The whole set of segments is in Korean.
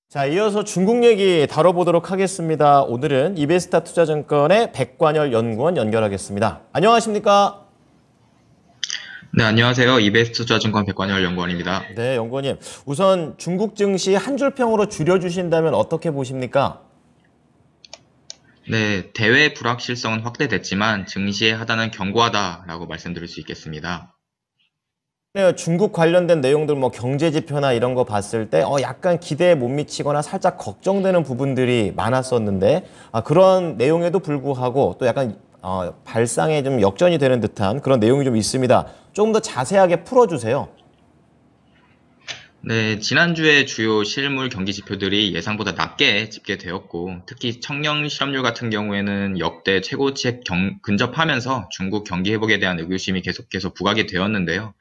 자, 이어서 중국 얘기 다뤄보도록 하겠습니다. 오늘은 이베스타 투자증권의 백관열 연구원 연결하겠습니다. 안녕하십니까? 네, 안녕하세요. 이베스트투자증권 백관열 연구원입니다. 네, 연구원님. 우선 중국 증시 한 줄평으로 줄여주신다면 어떻게 보십니까? 네, 대외 불확실성은 확대됐지만 증시의 하단은 견고하다라고 말씀드릴 수 있겠습니다. 네, 중국 관련된 내용들 경제 지표나 이런 거 봤을 때 약간 기대에 못 미치거나 살짝 걱정되는 부분들이 많았었는데 그런 내용에도 불구하고 또 약간 발상에 좀 역전이 되는 듯한 그런 내용이 좀 있습니다. 조금 더 자세하게 풀어주세요. 네, 지난주에 주요 실물 경기 지표들이 예상보다 낮게 집계되었고, 특히 청년 실업률 같은 경우에는 역대 최고치에 근접하면서 중국 경기 회복에 대한 의구심이 계속해서 부각이 되었는데요.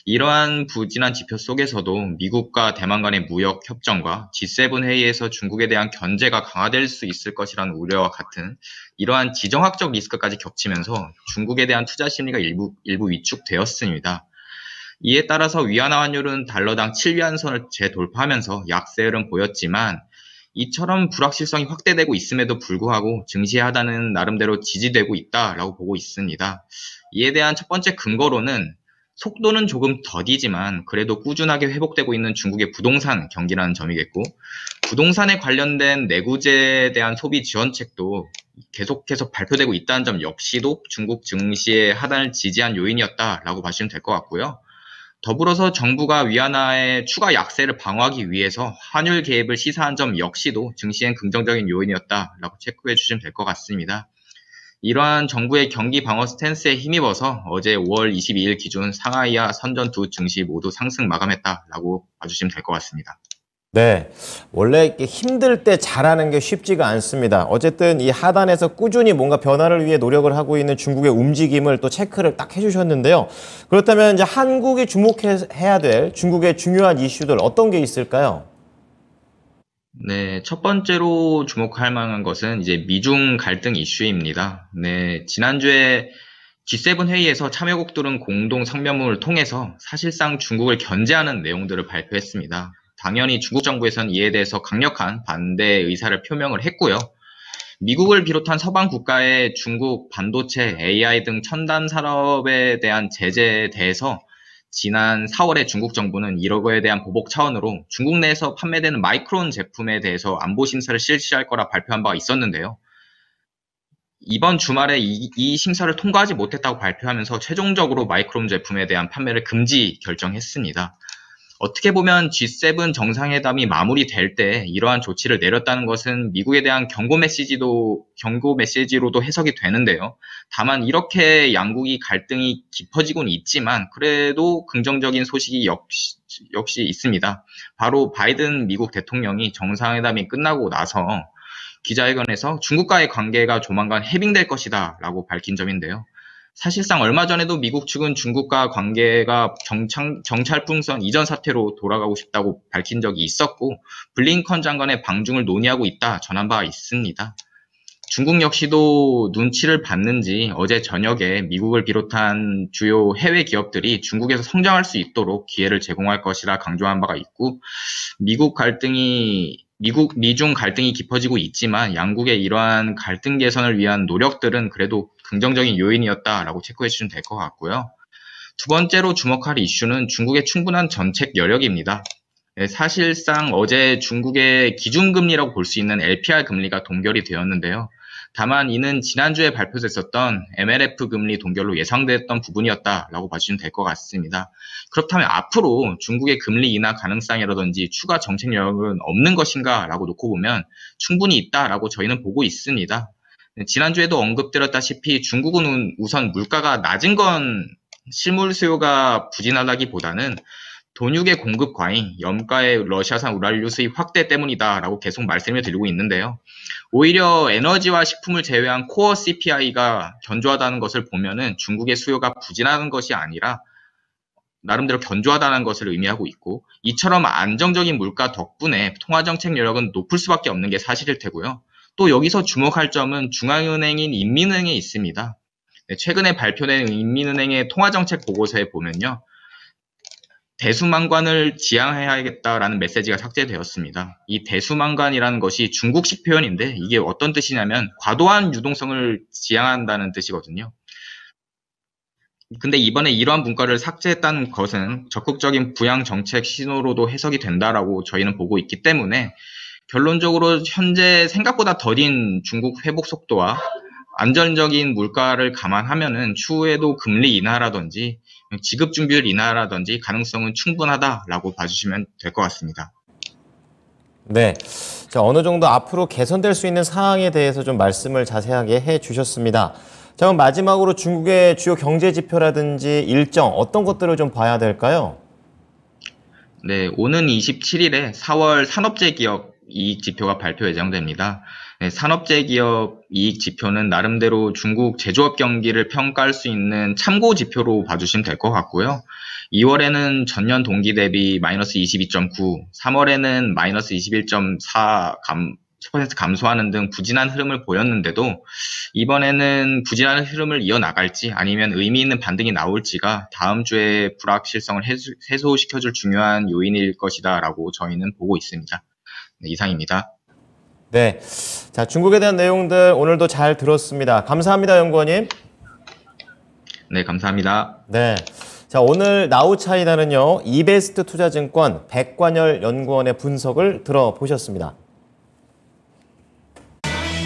이러한 부진한 지표 속에서도 미국과 대만 간의 무역 협정과 G7 회의에서 중국에 대한 견제가 강화될 수 있을 것이라는 우려와 같은 이러한 지정학적 리스크까지 겹치면서 중국에 대한 투자 심리가 일부 위축되었습니다. 이에 따라서 위안화 환율은 달러당 7위안선을 재돌파하면서 약세를 보였지만 이처럼 불확실성이 확대되고 있음에도 불구하고 증시 하단은 나름대로 지지되고 있다라고 보고 있습니다. 이에 대한 첫 번째 근거로는 속도는 조금 더디지만 그래도 꾸준하게 회복되고 있는 중국의 부동산 경기라는 점이겠고, 부동산에 관련된 내구재에 대한 소비 지원책도 계속해서 발표되고 있다는 점 역시도 중국 증시의 하단을 지지한 요인이었다라고 봐주시면 될 것 같고요. 더불어서 정부가 위안화의 추가 약세를 방어하기 위해서 환율 개입을 시사한 점 역시도 증시엔 긍정적인 요인이었다라고 체크해 주시면 될 것 같습니다. 이러한 정부의 경기 방어 스탠스에 힘입어서 어제 5월 22일 기준 상하이와 선전 두 증시 모두 상승 마감했다라고 봐주시면 될 것 같습니다. 네, 원래 이렇게 힘들 때 잘하는 게 쉽지가 않습니다. 어쨌든 이 하단에서 꾸준히 뭔가 변화를 위해 노력을 하고 있는 중국의 움직임을 또 체크를 딱 해주셨는데요. 그렇다면 이제 한국이 주목해야 될 중국의 중요한 이슈들 어떤 게 있을까요? 네, 첫 번째로 주목할 만한 것은 이제 미중 갈등 이슈입니다. 네, 지난주에 G7 회의에서 참여국들은 공동 성명문을 통해서 사실상 중국을 견제하는 내용들을 발표했습니다. 당연히 중국 정부에서는 이에 대해서 강력한 반대 의사를 표명을 했고요. 미국을 비롯한 서방 국가의 중국 반도체, AI 등 첨단 산업에 대한 제재에 대해서 지난 4월에 중국 정부는 이거에 대한 보복 차원으로 중국 내에서 판매되는 마이크론 제품에 대해서 안보 심사를 실시할 거라 발표한 바가 있었는데요. 이번 주말에 이 심사를 통과하지 못했다고 발표하면서 최종적으로 마이크론 제품에 대한 판매를 금지 결정했습니다. 어떻게 보면 G7 정상회담이 마무리될 때 이러한 조치를 내렸다는 것은 미국에 대한 경고 메시지로도 해석이 되는데요. 다만 이렇게 양국이 갈등이 깊어지고는 있지만 그래도 긍정적인 소식이 역시 있습니다. 바로 바이든 미국 대통령이 정상회담이 끝나고 나서 기자회견에서 중국과의 관계가 조만간 해빙될 것이다 라고 밝힌 점인데요. 사실상 얼마 전에도 미국 측은 중국과 관계가 정찰풍선 이전 사태로 돌아가고 싶다고 밝힌 적이 있었고, 블링컨 장관의 방중을 논의하고 있다 전한 바가 있습니다. 중국 역시도 눈치를 봤는지 어제 저녁에 미국을 비롯한 주요 해외 기업들이 중국에서 성장할 수 있도록 기회를 제공할 것이라 강조한 바가 있고, 미중 갈등이 깊어지고 있지만 양국의 이러한 갈등 개선을 위한 노력들은 그래도 긍정적인 요인이었다라고 체크해 주시면 될 것 같고요. 두 번째로 주목할 이슈는 중국의 충분한 정책 여력입니다. 사실상 어제 중국의 기준금리라고 볼 수 있는 LPR 금리가 동결이 되었는데요. 다만 이는 지난주에 발표됐었던 MLF 금리 동결로 예상됐던 부분이었다라고 봐주시면 될 것 같습니다. 그렇다면 앞으로 중국의 금리 인하 가능성이라든지 추가 정책력은 없는 것인가 라고 놓고 보면 충분히 있다라고 저희는 보고 있습니다. 지난주에도 언급드렸다시피 중국은 우선 물가가 낮은 건 실물 수요가 부진하다기보다는 돈육의 공급 과잉, 염가의 러시아산 우랄유 수입 확대 때문이다라고 계속 말씀을 드리고 있는데요. 오히려 에너지와 식품을 제외한 코어 CPI가 견조하다는 것을 보면은 중국의 수요가 부진하는 것이 아니라 나름대로 견조하다는 것을 의미하고 있고, 이처럼 안정적인 물가 덕분에 통화정책 여력은 높을 수밖에 없는 게 사실일 테고요. 또 여기서 주목할 점은 중앙은행인 인민은행에 있습니다. 최근에 발표된 인민은행의 통화정책 보고서에 보면요. 대수망관을 지향해야겠다라는 메시지가 삭제되었습니다. 이 대수망관이라는 것이 중국식 표현인데 이게 어떤 뜻이냐면 과도한 유동성을 지향한다는 뜻이거든요. 근데 이번에 이러한 문구를 삭제했다는 것은 적극적인 부양 정책 신호로도 해석이 된다라고 저희는 보고 있기 때문에 결론적으로 현재 생각보다 더딘 중국 회복 속도와 안전적인 물가를 감안하면은 추후에도 금리 인하라든지 지급 준비율 인하라든지 가능성은 충분하다라고 봐주시면 될 것 같습니다. 네. 자, 어느 정도 앞으로 개선될 수 있는 사항에 대해서 좀 말씀을 자세하게 해 주셨습니다. 자, 그럼 마지막으로 중국의 주요 경제 지표라든지 일정 어떤 것들을 좀 봐야 될까요? 네, 오는 27일에 4월 산업재 기업 이익 지표가 발표 예정됩니다. 네, 산업재 기업 이익 지표는 나름대로 중국 제조업 경기를 평가할 수 있는 참고 지표로 봐주시면 될 것 같고요. 2월에는 전년 동기 대비 마이너스 22.9, 3월에는 마이너스 21.4 10% 감소하는 등 부진한 흐름을 보였는데도 이번에는 부진한 흐름을 이어나갈지 아니면 의미 있는 반등이 나올지가 다음 주에 불확실성을 해소시켜줄 중요한 요인일 것이다라고 저희는 보고 있습니다. 네, 이상입니다. 네. 자, 중국에 대한 내용들 오늘도 잘 들었습니다. 감사합니다, 연구원님. 네, 감사합니다. 네. 자, 오늘 나우차이나는요, 이베스트 투자증권 백관열 연구원의 분석을 들어보셨습니다.